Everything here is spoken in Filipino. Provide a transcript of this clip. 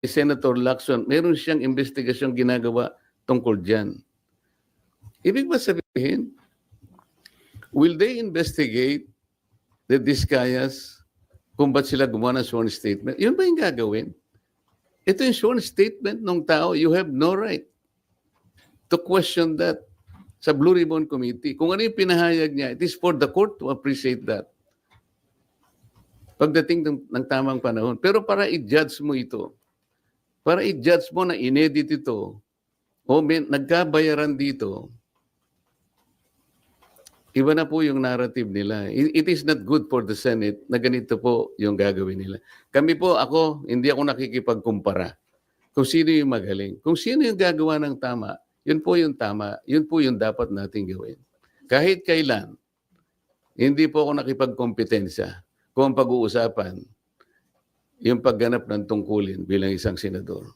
Senator Lacson, meron siyang investigasyong ginagawa tungkol dyan. Ibig ba sabihin, will they investigate the Discayas kung ba't sila gumawa ng sworn statement? Yun ba yung gagawin? Ito yung sworn statement ng tao. You have no right to question that sa Blue Ribbon Committee. Kung ano yung pinahayag niya, it is for the court to appreciate that pagdating ng tamang panahon. Pero para i-judge mo ito, para i-judge mo na inedit ito, o nagkabayaran dito, iba na po yung narrative nila. It is not good for the Senate na ganito po yung gagawin nila. Kami po, hindi ako nakikipagkumpara kung sino yung magaling. Kung sino yung gagawa ng tama, yun po yung tama, yun po yung dapat nating gawin. Kahit kailan, hindi po ako nakipagkompetensya kung ang pag-uusapan yung pagganap ng tungkulin bilang isang senador.